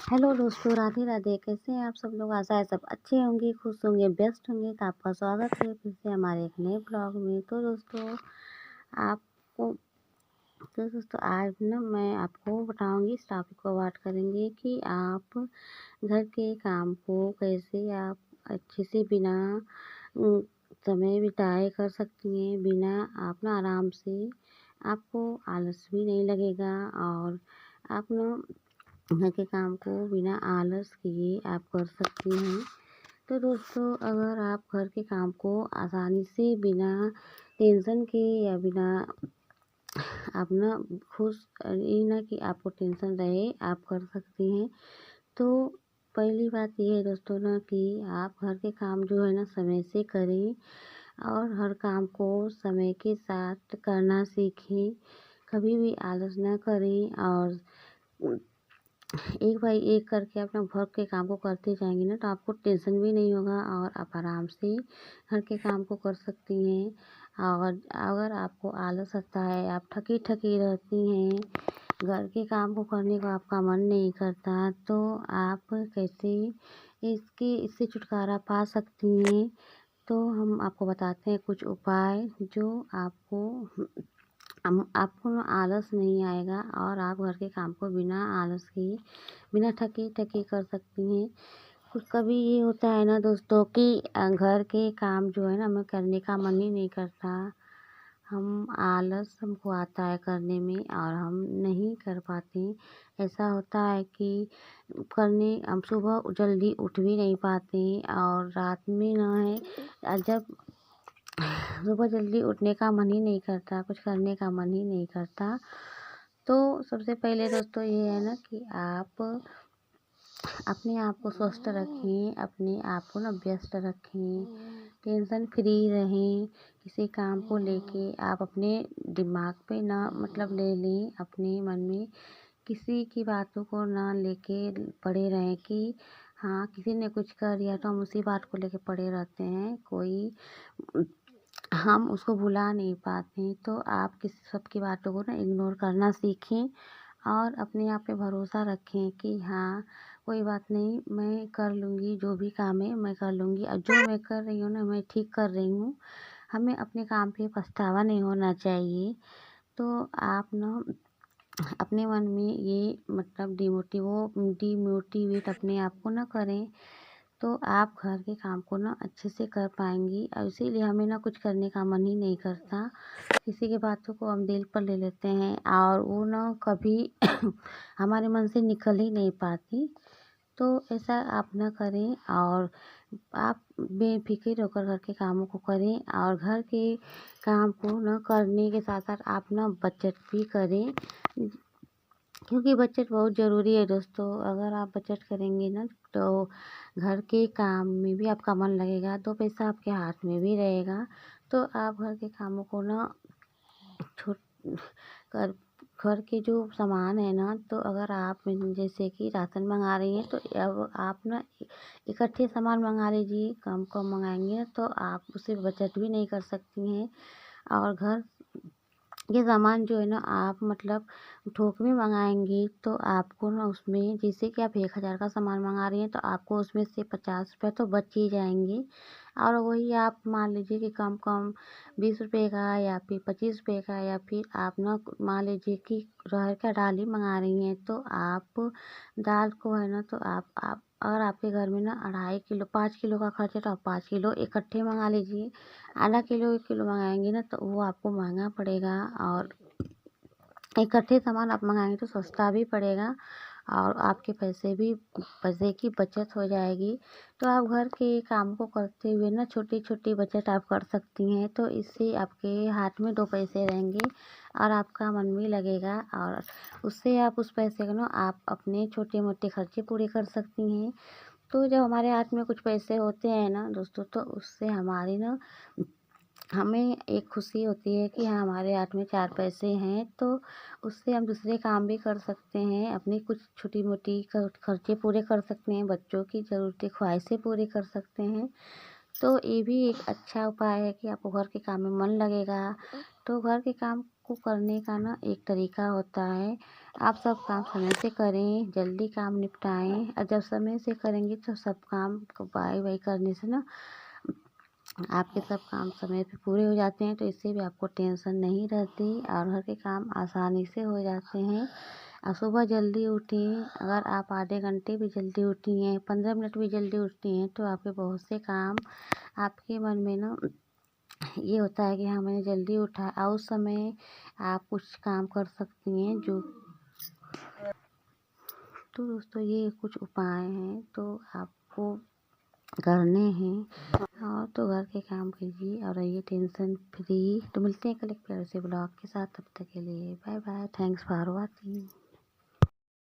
Hello दोस्तों, राधे राधे। कैसे हैं आप सब लोग? आशा है सब अच्छे होंगे, खुश होंगे, व्यस्त होंगे। तो आपका स्वागत है फिर से हमारे एक नए ब्लॉग में। तो दोस्तों आपको आज ना मैं आपको बताऊंगी, इस टॉपिक को बात करेंगे कि आप घर के काम को कैसे आप अच्छे से बिना अम, समय बिताए कर सकती हैं। बिना आप ना आराम से, आपको आलस भी नहीं लगेगा और आप ना घर के काम को बिना आलस किए आप कर सकती हैं। तो दोस्तों, अगर आप घर के काम को आसानी से बिना टेंशन के या बिना आप ना खुश, ये ना कि आपको टेंशन रहे, आप कर सकती हैं। तो पहली बात ये है दोस्तों ना कि आप घर के काम जो है ना समय से करें और हर काम को समय के साथ करना सीखें। कभी भी आलस ना करें और एक बाई एक करके अपना घर के काम को करते जाएंगी ना, तो आपको टेंशन भी नहीं होगा और आप आराम से घर के काम को कर सकती हैं। और अगर आपको आलस आता है, आप थकी थकी रहती हैं, घर के काम को करने को आपका मन नहीं करता, तो आप कैसे इससे छुटकारा पा सकती हैं। तो हम आपको बताते हैं कुछ उपाय जो आपको ना आलस नहीं आएगा और आप घर के काम को बिना आलस किए, बिना थके थके कर सकती हैं। कुछ कभी ये होता है ना दोस्तों कि घर के काम जो है ना हमें करने का मन ही नहीं करता। हम आलस हमको आता है करने में और हम नहीं कर पाते। ऐसा होता है कि हम सुबह जल्दी उठ भी नहीं पाते और रात में ना है जब सुबह जल्दी उठने का मन ही नहीं करता, कुछ करने का मन ही नहीं करता। तो सबसे पहले दोस्तों ये है ना कि आप अपने आप को स्वस्थ रखें, अपने आप को ना व्यस्त रखें, टेंशन फ्री रहें। किसी काम को लेके आप अपने दिमाग पे ना मतलब ले लें, अपने मन में किसी की बातों को ना लेके पड़े रहें कि हाँ किसी ने कुछ कर दिया तो हम उसी बात को लेके पड़े रहते हैं। हम उसको भुला नहीं पाते। तो आप किसी सबकी बातों को ना इग्नोर करना सीखें और अपने आप पे भरोसा रखें कि हाँ कोई बात नहीं, मैं कर लूँगी, जो भी काम है मैं कर लूँगी और जो मैं कर रही हूँ ना मैं ठीक कर रही हूँ। हमें अपने काम पे पछतावा नहीं होना चाहिए। तो आप ना अपने मन में ये मतलब डिमोटिवेट अपने आप को ना करें। तो आप घर के काम को ना अच्छे से कर पाएंगी और इसीलिए हमें ना कुछ करने का मन ही नहीं करता। किसी की बातों को हम दिल पर ले लेते हैं और वो ना कभी हमारे मन से निकल ही नहीं पाती। तो ऐसा आप ना करें और आप बेफिक्र होकर घर के कामों को करें और घर के काम को ना करने के साथ साथ आप ना बचत भी करें, क्योंकि बचत बहुत ज़रूरी है दोस्तों। अगर आप बचत करेंगे ना तो घर के काम में भी आपका मन लगेगा, 2 पैसा आपके हाथ में भी रहेगा। तो आप घर के कामों को ना छोट कर घर के जो सामान है ना, तो अगर आप जैसे कि राशन मंगा रही हैं तो अब आप ना इकट्ठे सामान मंगा लीजिए। कम कम मंगाएंगे ना तो आप उससे बचत भी नहीं कर सकती हैं। और घर ये सामान जो है ना आप मतलब थोक में मंगाएंगी तो आपको ना उसमें, जैसे कि आप 1,000 का सामान मंगा रही हैं तो आपको उसमें से 50 रुपये तो बच ही जाएंगे। और वही आप मान लीजिए कि कम कम 20 रुपये का या फिर 25 रुपये का, या फिर आप ना मान लीजिए कि अरहर का दाल ही मंगा रही हैं तो आप दाल को है ना तो आप अगर आपके घर में ना 2.5 किलो 5 किलो का खर्च है तो आप 5 किलो इकट्ठे मंगा लीजिए। आधा किलो 1 किलो मंगाएंगे ना तो वो आपको महंगा पड़ेगा और इकट्ठे सामान आप मंगाएंगे तो सस्ता भी पड़ेगा और आपके पैसे की बचत हो जाएगी। तो आप घर के काम को करते हुए ना छोटी छोटी बचत आप कर सकती हैं। तो इससे आपके हाथ में 2 पैसे रहेंगे और आपका मन भी लगेगा और उससे आप उस पैसे को ना आप अपने छोटे मोटे खर्चे पूरे कर सकती हैं। तो जब हमारे हाथ में कुछ पैसे होते हैं ना दोस्तों, तो उससे हमारी ना हमें एक खुशी होती है कि हाँ हमारे हाथ में 4 पैसे हैं। तो उससे हम दूसरे काम भी कर सकते हैं, अपनी कुछ छोटी मोटी खर्चे पूरे कर सकते हैं, बच्चों की ज़रूरतें ख्वाहिशें पूरी कर सकते हैं। तो ये भी एक अच्छा उपाय है कि आपको घर के काम में मन लगेगा। तो घर के काम को करने का ना एक तरीका होता है, आप सब काम समय से करें, जल्दी काम निपटाएँ और जब समय से करेंगे तो सब काम को बारी-बारी करने से ना आपके सब काम समय पे पूरे हो जाते हैं, तो इससे भी आपको टेंशन नहीं रहती और घर के काम आसानी से हो जाते हैं। और सुबह जल्दी उठिए, अगर आप आधे घंटे भी जल्दी उठी हैं, 15 मिनट भी जल्दी उठती हैं, तो आपके बहुत से काम आपके मन में ना ये होता है कि हाँ, मैंने जल्दी उठा और उस समय आप कुछ काम कर सकती हैं जो तो दोस्तों ये कुछ उपाय हैं, तो आपको करने हैं और तो घर के काम कीजिए और रहिए टेंशन फ्री। तो मिलते हैं कल एक प्यारे से ब्लॉग के साथ, तब तक के लिए bye bye, thanks for watching.